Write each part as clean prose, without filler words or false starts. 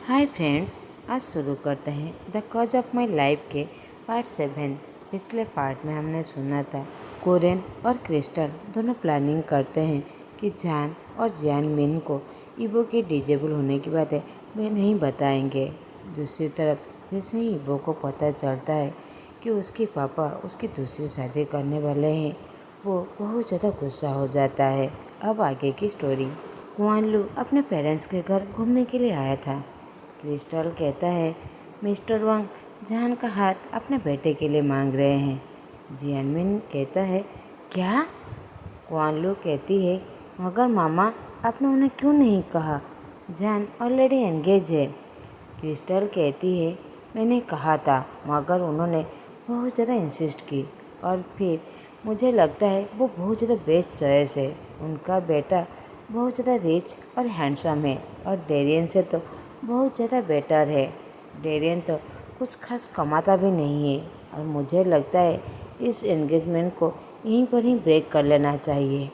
Hi friends, आज शुरू करते हैं the cause of my life के पार्ट 7। पिछले पार्ट में हमने सुना था कोरेन और क्रिस्टल दोनों प्लानिंग करते हैं कि जान और जियान मिन को ईबो के डिजेबल होने की बातें वे नहीं बताएंगे। दूसरी तरफ जैसे ही ईबो को पता चलता है कि उसके पापा उसकी दूसरी शादी करने वाले हैं, वो बहुत ज़्यादा गुस्सा हो जाता है। अब आगे की स्टोरी। कुआन लू अपने पेरेंट्स के घर घूमने के लिए आया था। क्रिस्टल कहता है, मिस्टर वांग जहान का हाथ अपने बेटे के लिए मांग रहे हैं। जियानमिन कहता है, क्या? कुआन लू कहती है, मगर मामा आपने उन्हें क्यों नहीं कहा? जहान ऑलरेडी एंगेज है। क्रिस्टल कहती है, मैंने कहा था मगर उन्होंने बहुत ज़्यादा इंसिस्ट की और फिर मुझे लगता है वो बहुत ज़्यादा बेस्ट चॉइस है। उनका बेटा बहुत ज़्यादा रिच और हैंडसम है और डेरियन से तो बहुत ज़्यादा बेटर है। डेरियन तो कुछ खास कमाता भी नहीं है और मुझे लगता है इस एंगेजमेंट को यहीं पर ही ब्रेक कर लेना चाहिए।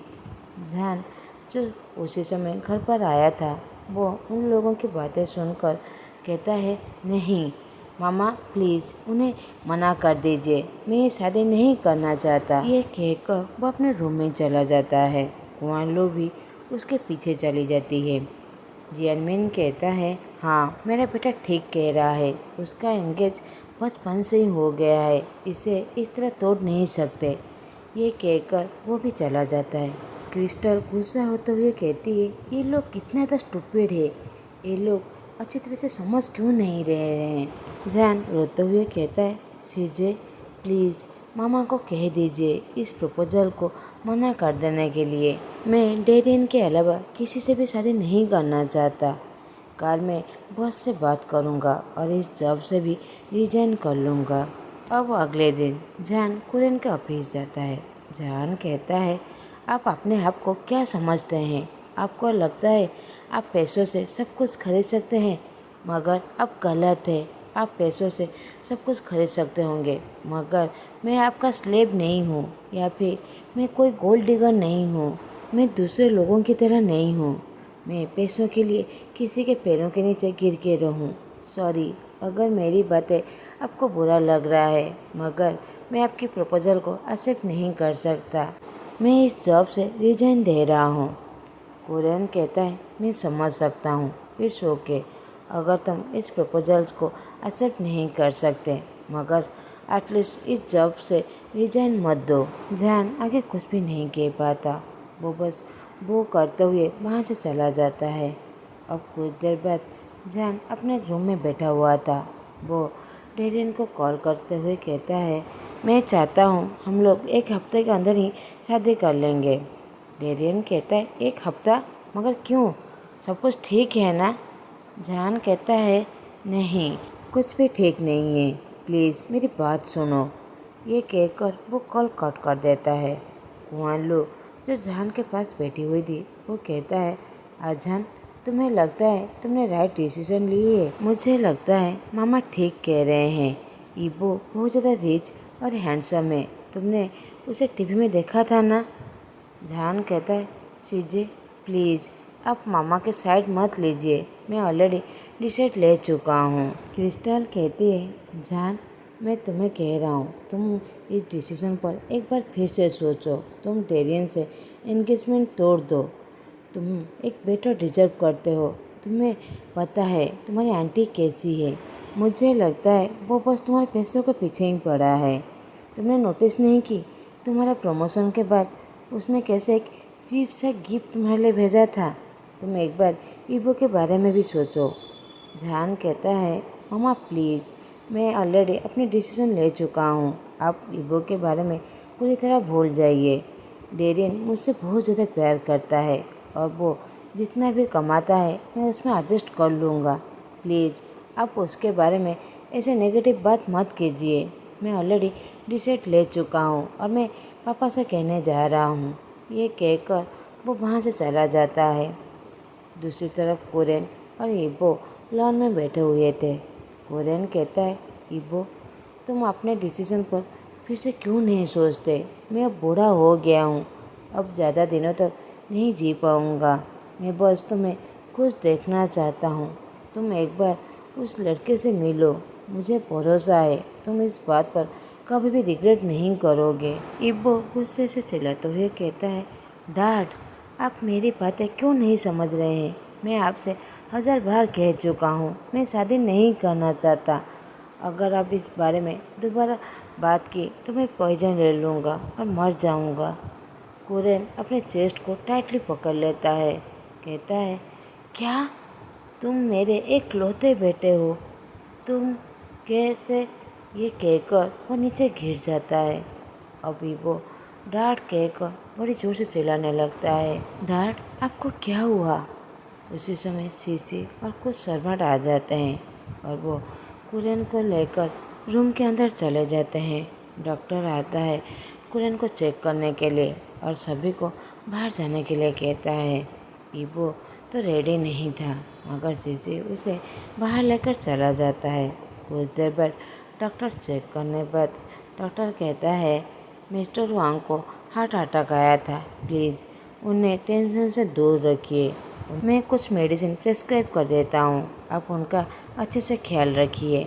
जहान जो उसी समय घर पर आया था, वो उन लोगों की बातें सुनकर कहता है, नहीं मामा प्लीज़ उन्हें मना कर दीजिए, मैं ये शादी नहीं करना चाहता। ये कहकर वो अपने रूम में चला जाता है। कुआन लू भी उसके पीछे चली जाती है। जियानमिन कहता है, हाँ मेरा बेटा ठीक कह रहा है, उसका एंगेज बचपन से ही हो गया है, इसे इस तरह तोड़ नहीं सकते। ये कहकर वो भी चला जाता है। क्रिस्टल गुस्सा होते हुए कहती है, ये लोग कितना ज़्यादा स्टूपिड है, ये लोग अच्छी तरह से समझ क्यों नहीं रहे हैं। जान रोते हुए कहता है, सीजे प्लीज़ मामा को कह दीजिए इस प्रपोजल को मना कर देने के लिए। मैं डेरियन के अलावा किसी से भी शादी नहीं करना चाहता। कल मैं बॉस से बात करूंगा और इस जॉब से भी रिजाइन कर लूँगा। अब अगले दिन जान कुरेन का ऑफिस जाता है। जान कहता है, आप अपने आप को क्या समझते हैं? आपको लगता है आप पैसों से सब कुछ खरीद सकते हैं, मगर आप गलत है। आप पैसों से सब कुछ खरीद सकते होंगे, मगर मैं आपका स्लेव नहीं हूँ या फिर मैं कोई गोल्ड डिगर नहीं हूँ। मैं दूसरे लोगों की तरह नहीं हूँ। मैं पैसों के लिए किसी के पैरों के नीचे गिर के रहूँ। सॉरी अगर मेरी बातें आपको बुरा लग रहा है, मगर मैं आपकी प्रपोजल को एक्सेप्ट नहीं कर सकता। मैं इस जॉब से रिजाइन दे रहा हूँ। कुरेन कहता है, मैं समझ सकता हूँ, इट्स ओके अगर तुम इस प्रपोजल्स को एक्सेप्ट नहीं कर सकते, मगर एटलीस्ट इस जॉब से रिजाइन मत दो। जान आगे कुछ भी नहीं कह पाता, वो बस वो करते हुए वहाँ से चला जाता है। अब कुछ देर बाद जान अपने रूम में बैठा हुआ था। वो डेरियन को कॉल करते हुए कहता है, मैं चाहता हूँ हम लोग एक हफ्ते के अंदर ही शादी कर लेंगे। डेरियन कहता है, एक हफ्ता? मगर क्यों, सब कुछ ठीक है ना? जान कहता है, नहीं कुछ भी ठीक नहीं है, प्लीज़ मेरी बात सुनो। ये कहकर वो कॉल कट कर देता है। कुआन लू जो जान के पास बैठी हुई थी, वो कहता है, अजान तुम्हें लगता है तुमने राइट डिसीजन ली है? मुझे लगता है मामा ठीक कह रहे हैं। ईबो बहुत ज़्यादा रिच और हैंडसम है, तुमने उसे टीवी में देखा था ना? जान कहता है, सीजे प्लीज़ आप मामा के साइड मत लीजिए, मैं ऑलरेडी डिसाइड ले चुका हूँ। क्रिस्टल कहती है, जान मैं तुम्हें कह रहा हूँ तुम इस डिसीजन पर एक बार फिर से सोचो। तुम डेरियन से एंगेजमेंट तोड़ दो। तुम एक बेटर डिजर्व करते हो। तुम्हें पता है तुम्हारी आंटी कैसी है। मुझे लगता है वो बस तुम्हारे पैसों के पीछे ही पड़ा है। तुमने नोटिस नहीं की तुम्हारे प्रमोशन के बाद उसने कैसे एक चीप सा गिफ्ट तुम्हारे लिए भेजा था। तुम एक बार ईबो के बारे में भी सोचो। जान कहता है, मामा प्लीज़ मैं ऑलरेडी अपनी डिसीजन ले चुका हूँ, आप ईबो के बारे में पूरी तरह भूल जाइए। डेरियन मुझसे बहुत ज़्यादा प्यार करता है और वो जितना भी कमाता है मैं उसमें एडजस्ट कर लूँगा। प्लीज़ आप उसके बारे में ऐसे नेगेटिव बात मत कीजिए। मैं ऑलरेडी डिसाइड ले चुका हूँ और मैं पापा से कहने जा रहा हूँ। ये कहकर वो वहाँ से चला जाता है। दूसरी तरफ कुरेन और ईबो लॉन में बैठे हुए थे। कुरेन कहता है, ईबो तुम अपने डिसीजन पर फिर से क्यों नहीं सोचते? मैं अब बूढ़ा हो गया हूँ, अब ज़्यादा दिनों तक नहीं जी पाऊँगा। मैं बस तुम्हें खुश देखना चाहता हूँ। तुम एक बार उस लड़के से मिलो, मुझे भरोसा है तुम इस बात पर कभी भी रिग्रेट नहीं करोगे। इब्बो गुस्से से चिल्लाते हुए कहता है, डैड आप मेरी बातें क्यों नहीं समझ रहे हैं? मैं आपसे 1000 बार कह चुका हूँ, मैं शादी नहीं करना चाहता। अगर आप इस बारे में दोबारा बात की तो मैं पॉइजन ले लूँगा और मर जाऊँगा। कुरेन अपने चेस्ट को टाइटली पकड़ लेता है, कहता है, क्या तुम मेरे इकलौते बेटे हो? तुम कैसे? ये कहकर वो नीचे गिर जाता है। अभी वो डैड कहकर बड़ी जोर से चिल्लाने लगता है, डैड आपको क्या हुआ? उसी समय सीसी और कुछ सर्वेंट आ जाते हैं और वो कुरेन को लेकर रूम के अंदर चले जाते हैं। डॉक्टर आता है कुरेन को चेक करने के लिए और सभी को बाहर जाने के लिए कहता है। इबो तो रेडी नहीं था, मगर सीसी उसे बाहर लेकर चला जाता है। कुछ देर बाद डॉक्टर चेक करने बाद डॉक्टर कहता है, मिस्टर वांग को हार्ट अटैक आया था, प्लीज़ उन्हें टेंशन से दूर रखिए। मैं कुछ मेडिसिन प्रिस्क्राइब कर देता हूँ, आप उनका अच्छे से ख्याल रखिए।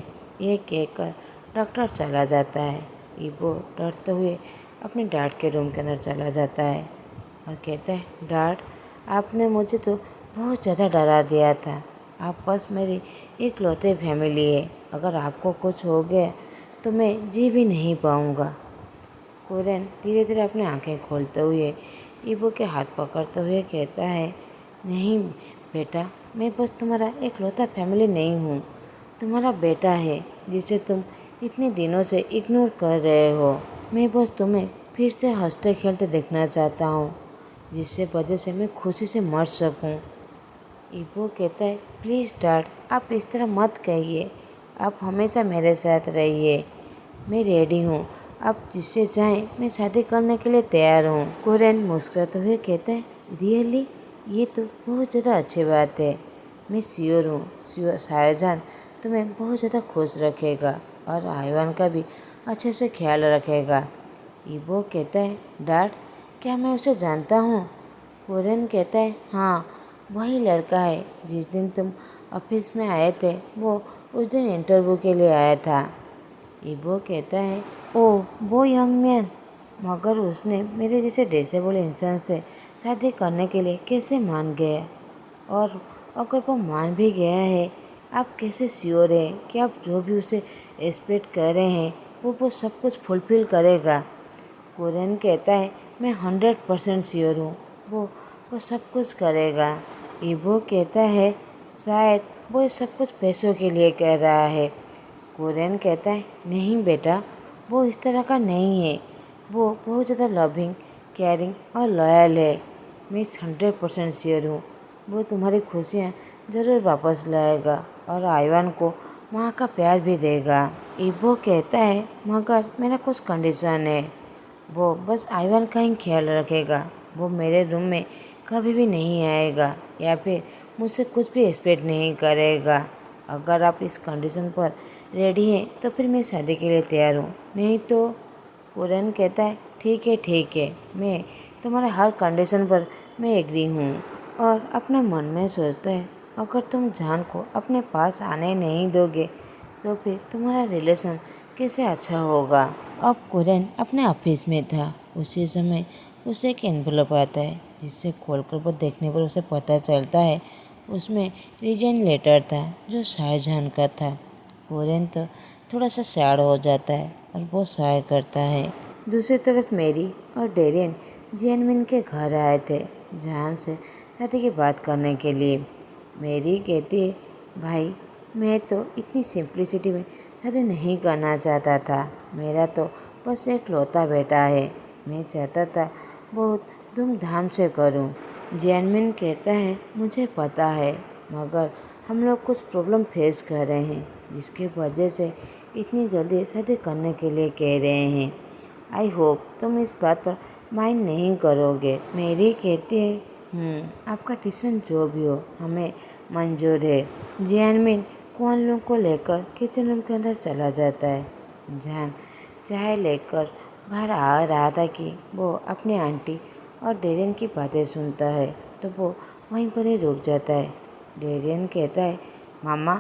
ये कहकर डॉक्टर चला जाता है। इबो डरते हुए अपने डैड के रूम के अंदर चला जाता है और कहता है, डैड आपने मुझे तो बहुत ज़्यादा डरा दिया था। आप बस मेरी इकलौते फैमिली है, अगर आपको कुछ हो गया तो मैं जी भी नहीं पाऊँगा। कुरेन धीरे धीरे अपनी आंखें खोलते हुए इबो के हाथ पकड़ते हुए कहता है, नहीं बेटा, मैं बस तुम्हारा इकलौता फैमिली नहीं हूँ, तुम्हारा बेटा है जिसे तुम इतने दिनों से इग्नोर कर रहे हो। मैं बस तुम्हें फिर से हंसते खेलते देखना चाहता हूँ, जिससे वजह से मैं खुशी से मर सकूँ। इबो कहता है, प्लीज़ डैड आप इस तरह मत कहिए, आप हमेशा मेरे साथ रहिए, मैं रेडी हूँ, आप जिससे चाहें मैं शादी करने के लिए तैयार हूँ। कुरेन मुस्कुराते हुए कहता है, रियली ये तो बहुत ज़्यादा अच्छी बात है, मैं श्योर हूँ शाहजहान तुम्हें बहुत ज़्यादा खुश रखेगा और आयवान का भी अच्छे से ख्याल रखेगा। इबो कहता है, डैड क्या मैं उसे जानता हूँ? कुरेन कहता है, हाँ वही लड़का है जिस दिन तुम ऑफिस में आए थे, वो उस दिन इंटरव्यू के लिए आया था। इबो कहता है, ओह वो यंग मैन, मगर उसने मेरे जैसे डिसेबल इंसान से शादी करने के लिए कैसे मान गया? और अगर वो मान भी गया है, आप कैसे श्योर हैं कि आप जो भी उसे एक्सपेक्ट कर रहे हैं वो सब कुछ फुलफिल करेगा? कुरेन कहता है, मैं 100% श्योर हूँ, वो सब कुछ करेगा। इबो कहता है, शायद वो सब कुछ पैसों के लिए कह रहा है। कुरेन कहता है, नहीं बेटा, वो इस तरह का नहीं है, वो बहुत ज़्यादा लविंग, केयरिंग और लॉयल है। मैं 100% श्योर हूँ, वो तुम्हारी खुशियाँ ज़रूर वापस लाएगा और आयवान को माँ का प्यार भी देगा। इबो कहता है, मगर मेरा कुछ कंडीशन है, वो बस आयवान का ही ख्याल रखेगा, वो मेरे रूम में कभी भी नहीं आएगा या फिर मुझसे कुछ भी एक्सपेक्ट नहीं करेगा। अगर आप इस कंडीशन पर रेडी हैं तो फिर मैं शादी के लिए तैयार हूँ, नहीं तो। कुरेन कहता है, ठीक है, मैं तुम्हारे हर कंडीशन पर मैं एग्री हूँ। और अपने मन में सोचता है, अगर तुम जान को अपने पास आने नहीं दोगे तो फिर तुम्हारा रिलेशन कैसे अच्छा होगा। अब कुरेन अपने ऑफिस में था, उसी समय उसे एक एनवेलप आता है, जिससे खोलकर वो देखने पर उसे पता चलता है उसमें रिजाइन लेटर था जो शाहजहान का था। कुरेन तो थोड़ा सा सैड हो जाता है और वो सहाय करता है। दूसरी तरफ मेरी और डेरियन जियानमिन के घर आए थे जहान से शादी की बात करने के लिए। मेरी कहती है, भाई मैं तो इतनी सिंप्लिसिटी में शादी नहीं करना चाहता था, मेरा तो बस एक लौता बेटा है, मैं चाहता था बहुत धूमधाम से करूं। जियानमिन कहता है, मुझे पता है, मगर हम लोग कुछ प्रॉब्लम फेस कर रहे हैं जिसकी वजह से इतनी जल्दी शादी करने के लिए कह रहे हैं। आई होप तुम इस बात पर माइंड नहीं करोगे। मेरी कहती है, आपका डिसीजन जो भी हो हमें मंजूर है। जियानमिन क्वान लुंग को लेकर किचन रूम के अंदर चला जाता है। जहान चाय लेकर बाहर आ रहा था कि वो अपनी आंटी और डेरियन की बातें सुनता है तो वो वहीं पर ही रुक जाता है। डेरियन कहता है, मामा,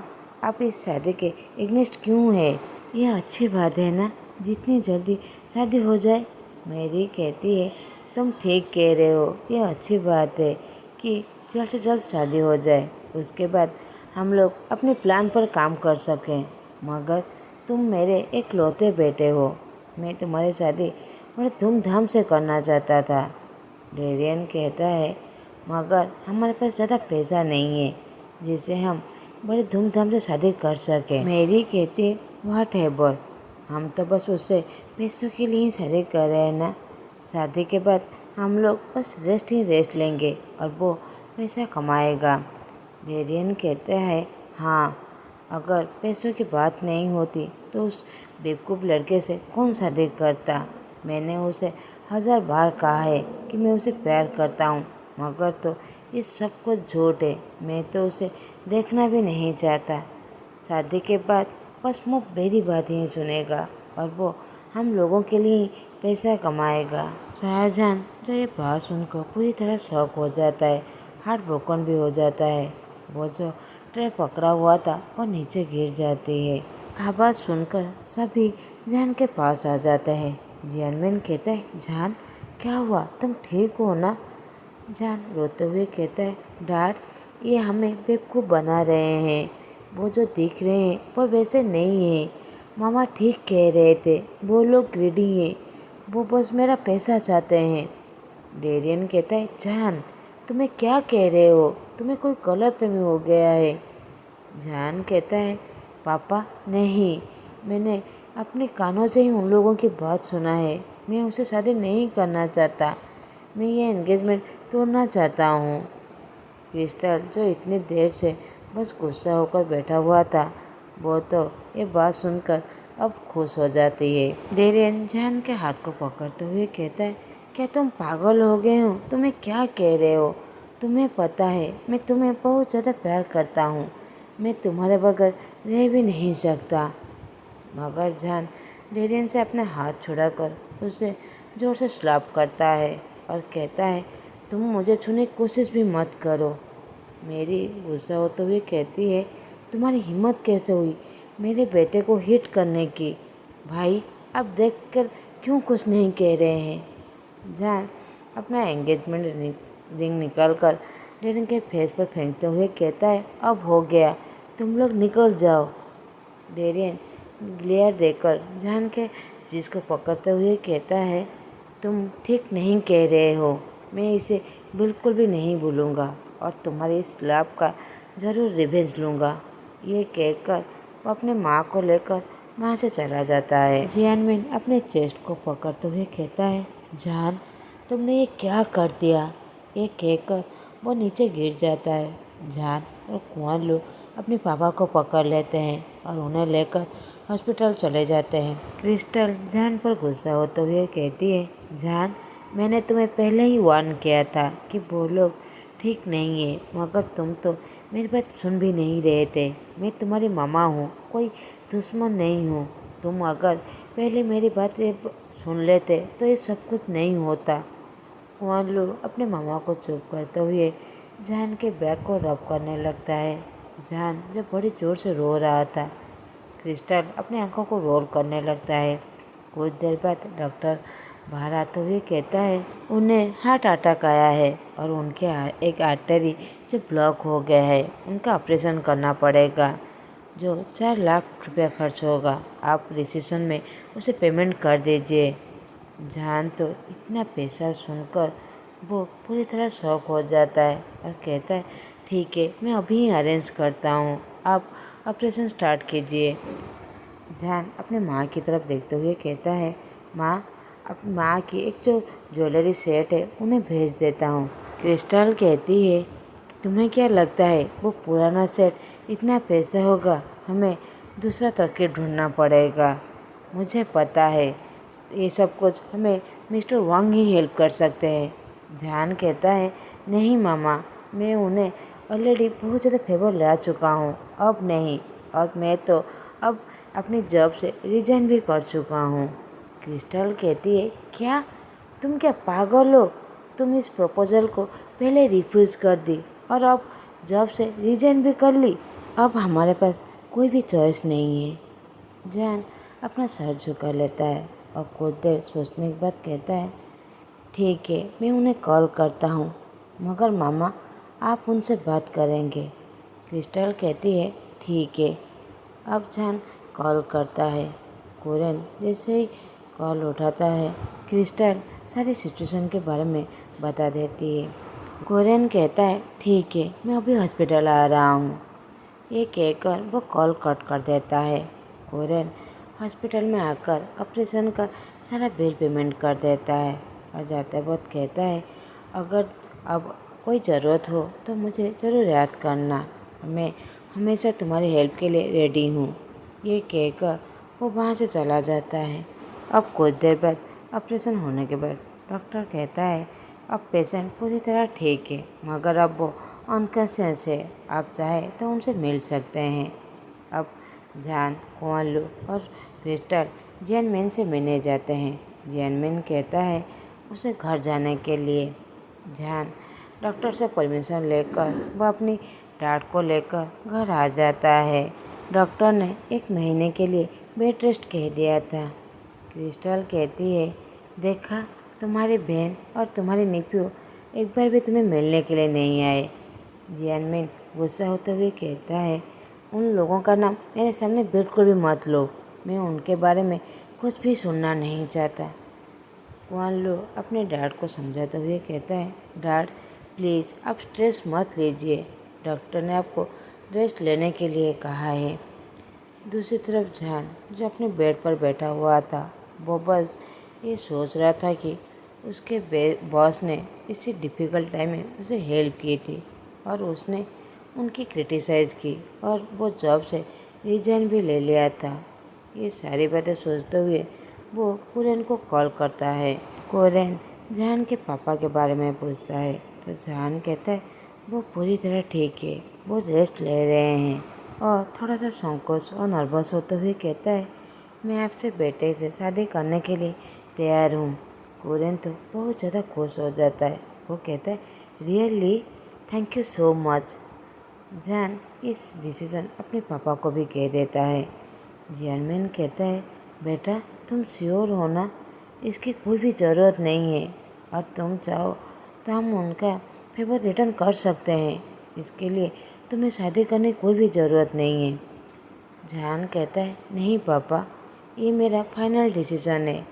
आप इस शादी के एग्नेस्ट क्यों है? यह अच्छी बात है ना, जितनी जल्दी शादी हो जाए। मेरी कहती है, तुम ठीक कह रहे हो, यह अच्छी बात है कि जल्द से जल्द शादी हो जाए, उसके बाद हम लोग अपने प्लान पर काम कर सकें। मगर तुम मेरे इकलौते बेटे हो, मैं तुम्हारी शादी बड़े धूमधाम से करना चाहता था। डेरियन कहता है, मगर हमारे पास ज़्यादा पैसा नहीं है जिससे हम बड़ी धूमधाम से शादी कर सकें। मेरी कहती, व्हाट एवर, हम तो बस उससे पैसों के लिए ही शादी कर रहे हैं ना। शादी के बाद हम लोग बस रेस्ट ही रेस्ट लेंगे और वो पैसा कमाएगा। डेरियन कहता है, हाँ, अगर पैसों की बात नहीं होती तो उस बेवकूफ़ लड़के से कौन शादी करता। मैंने उसे 1000 बार कहा है कि मैं उसे प्यार करता हूँ, मगर तो ये सब कुछ झूठ है। मैं तो उसे देखना भी नहीं चाहता। शादी के बाद बस वो मेरी बात ही सुनेगा और वो हम लोगों के लिए ही पैसा कमाएगा। शाहजहान जो ये बात सुनकर पूरी तरह शॉक हो जाता है, हार्ट ब्रोकन भी हो जाता है। वो जो ट्रे पकड़ा हुआ था वो नीचे गिर जाती है। आवाज़ सुनकर सभी जान के पास आ जाते हैं। जियानविन कहता है, जान, क्या हुआ, तुम ठीक हो ना? जान रोते हुए कहता है, डैड, ये हमें बेवकूफ़ बना रहे हैं। वो जो दिख रहे हैं वो वैसे नहीं है। मामा ठीक कह रहे थे, वो लोग ग्रीडी हैं, वो बस मेरा पैसा चाहते हैं। डेरियन कहता है, जान, तुम्हें क्या कह रहे हो? तुम्हें कोई गलतफहमी हो गया है। जान कहता है, पापा नहीं, मैंने अपने कानों से ही उन लोगों की बात सुना है। मैं उसे शादी नहीं करना चाहता, मैं ये एंगेजमेंट तोड़ना चाहता हूँ। क्रिस्टल जो इतनी देर से बस गुस्सा होकर बैठा हुआ था, वो तो ये बात सुनकर अब खुश हो जाती है। डेरियन जान के हाथ को पकड़ते हुए कहता है, क्या तुम पागल हो गए हो? तुम्हें क्या कह रहे हो? तुम्हें पता है मैं तुम्हें बहुत ज़्यादा प्यार करता हूँ, मैं तुम्हारे बगैर रह भी नहीं सकता। मगर जान डेरियन से अपने हाथ छुड़ाकर उसे जोर से स्लैप करता है और कहता है, तुम मुझे छूने की कोशिश भी मत करो। मेरी गुस्सा होते हुए कहती है, तुम्हारी हिम्मत कैसे हुई मेरे बेटे को हिट करने की? भाई, अब देखकर क्यों कुछ नहीं कह रहे हैं? जान अपना एंगेजमेंट रिंग निकालकर डेरियन के फेस पर फेंकते हुए कहता है, अब हो गया, तुम लोग निकल जाओ। डेरियन ग्लेयर देकर जान के जिसको पकड़ते हुए कहता है, तुम ठीक नहीं कह रहे हो, मैं इसे बिल्कुल भी नहीं भूलूंगा और तुम्हारी इस स्लैप का ज़रूर रिवेंज लूँगा। ये कहकर वो अपने माँ को लेकर वहाँ से चला जाता है। जियानविन अपने चेस्ट को पकड़ते हुए कहता है, जान, तुमने ये क्या कर दिया? ये कहकर वो नीचे गिर जाता है। जान और कुआन लू अपने पापा को पकड़ लेते हैं और उन्हें लेकर हॉस्पिटल चले जाते हैं। क्रिस्टल जान पर गुस्सा होते हुए कहती है, जान, मैंने तुम्हें पहले ही वार्न किया था कि वो लोग ठीक नहीं है, मगर तुम तो मेरी बात सुन भी नहीं रहे थे। मैं तुम्हारी मामा हूँ, कोई दुश्मन नहीं हूँ। तुम अगर पहले मेरी बात सुन लेते तो ये सब कुछ नहीं होता। कुआन लू अपने मामा को चुप करते हुए जान के बैग को रब करने लगता है। जान जो बड़ी ज़ोर से रो रहा था। क्रिस्टल अपनी आंखों को रोल करने लगता है। कुछ देर बाद डॉक्टर बाहर आते हुए कहता है, उन्हें हार्ट अटैक आया है और उनके एक आर्टरी जो ब्लॉक हो गया है, उनका ऑपरेशन करना पड़ेगा, जो 4 लाख रुपया खर्च होगा। आप रिसेप्शन में उसे पेमेंट कर दीजिए। जान तो इतना पैसा सुनकर वो पूरी तरह शॉक हो जाता है और कहता है, ठीक है, मैं अभी ही अरेंज करता हूँ, आप ऑपरेशन स्टार्ट कीजिए। जान अपने माँ की तरफ देखते हुए कहता है, माँ, अपनी माँ की एक जो ज्वेलरी सेट है उन्हें भेज देता हूँ। क्रिस्टल कहती है, तुम्हें क्या लगता है वो पुराना सेट इतना पैसा होगा? हमें दूसरा तरकीब ढूंढना पड़ेगा। मुझे पता है ये सब कुछ हमें मिस्टर वांग ही हेल्प कर सकते हैं। जान कहता है, नहीं मामा, मैं उन्हें ऑलरेडी बहुत ज़्यादा फेवर ला चुका हूँ, अब नहीं, और मैं तो अब अपनी जॉब से रिजाइन भी कर चुका हूँ। क्रिस्टल कहती है, क्या तुम क्या पागल हो? तुम इस प्रपोजल को पहले रिफ्यूज़ कर दी और अब जॉब से रिजाइन भी कर ली। अब हमारे पास कोई भी चॉइस नहीं है। जान अपना सर झुका लेता है और कुछ देर सोचने के बाद कहता है, ठीक है, मैं उन्हें कॉल करता हूँ, मगर मामा आप उनसे बात करेंगे। क्रिस्टल कहती है, ठीक है। अब जान कॉल करता है। कोरेन जैसे ही कॉल उठाता है, क्रिस्टल सारी सिचुएशन के बारे में बता देती है। कोरेन कहता है, ठीक है, मैं अभी हॉस्पिटल आ रहा हूँ। ये कहकर वो कॉल कट कर देता है। कोरेन हॉस्पिटल में आकर ऑपरेशन का सारा बिल पेमेंट कर देता है और जाते वक्त कहता है, अगर अब कोई ज़रूरत हो तो मुझे ज़रूर याद करना, मैं हमेशा तुम्हारी हेल्प के लिए रेडी हूँ। ये कहकर वो वहाँ से चला जाता है। अब कुछ देर बाद ऑपरेशन होने के बाद डॉक्टर कहता है, अब पेशेंट पूरी तरह ठीक है, मगर अब वो अनकॉन्शियस है, आप चाहे तो उनसे मिल सकते हैं। अब जान, कुआं लू और क्रिस्टल जियानमिन से मिलने जाते हैं। जियानमिन कहता है उसे घर जाने के लिए। जान डॉक्टर से परमिशन लेकर वह अपनी डैड को लेकर घर आ जाता है। डॉक्टर ने 1 महीने के लिए बेड रेस्ट कह दिया था। क्रिस्टल कहती है, देखा, तुम्हारी बहन और तुम्हारे निप्यू एक बार भी तुम्हें मिलने के लिए नहीं आए। जियानमिन गुस्सा होते हुए कहता है, उन लोगों का नाम मेरे सामने बिल्कुल भी मत लो, मैं उनके बारे में कुछ भी सुनना नहीं चाहता। कुआन लू अपने डैड को समझाते हुए कहता है, डैड प्लीज़ आप स्ट्रेस मत लीजिए, डॉक्टर ने आपको रेस्ट लेने के लिए कहा है। दूसरी तरफ जान, जो अपने बेड पर बैठा हुआ था, वो बस ये सोच रहा था कि उसके बॉस ने इसी डिफ़िकल्ट टाइम में उसे हेल्प की थी और उसने उनकी क्रिटिसाइज़ की और वो जॉब से रिजाइन भी ले लिया था। ये सारी बातें सोचते हुए वो कोरेन को कॉल करता है। कोरेन जहान के पापा के बारे में पूछता है तो जहान कहता है वो पूरी तरह ठीक है, वो रेस्ट ले रहे हैं, और थोड़ा सा संकोच और नर्वस होते हुए कहता है, मैं आपसे बेटे से शादी करने के लिए तैयार हूँ। कोरेन तो बहुत ज़्यादा खुश हो जाता है। वो कहता है, really, thank you so much. जान इस डिसीज़न अपने पापा को भी कह देता है। जियानमिन कहता है, बेटा तुम श्योर हो ना, इसकी कोई भी ज़रूरत नहीं है, और तुम चाहो तो हम उनका फेवर रिटर्न कर सकते हैं, इसके लिए तुम्हें शादी करने की कोई भी ज़रूरत नहीं है। जहान कहता है, नहीं पापा, ये मेरा फाइनल डिसीज़न है,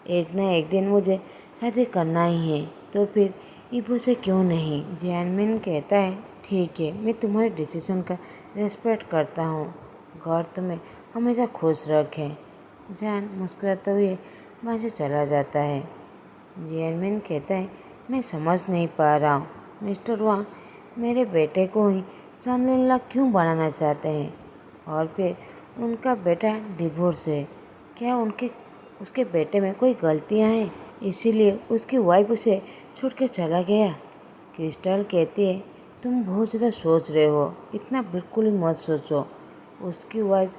एक ना एक दिन मुझे शादी करना ही है, तो फिर इबू से क्यों नहीं। जियानमिन कहता है, ठीक है, मैं तुम्हारे डिसीज़न का रिस्पेक्ट करता हूँ, गॉड तुम्हें हमेशा खुश रखे। जान मुस्कुराते हुए वहाँ से चला जाता है। जियानमिन कहता है, मैं समझ नहीं पा रहा हूँ मिस्टर वांग, मेरे बेटे को ही सन इन लॉ क्यों बनाना चाहते हैं, और फिर उनका बेटा डिवोर्स है, क्या उसके बेटे में कोई गलतियाँ हैं, इसीलिए उसकी वाइफ उसे छोड़ कर चला गया। क्रिस्टल कहती है, तुम बहुत ज़्यादा सोच रहे हो, इतना बिल्कुल भी मत सोचो, उसकी वाइफ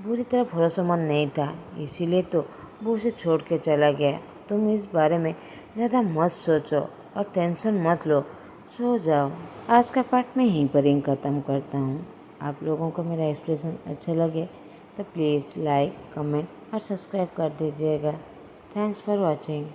बुरी तरह भरोसेमंद नहीं था, इसीलिए तो वो उसे छोड़ के चला गया। तुम इस बारे में ज़्यादा मत सोचो और टेंशन मत लो, सो जाओ। आज का पार्ट मैं यहीं पर ही ख़त्म करता हूँ। आप लोगों को मेरा एक्सप्रेशन अच्छा लगे तो प्लीज़ लाइक, कमेंट और सब्सक्राइब कर दीजिएगा। Thanks for watching.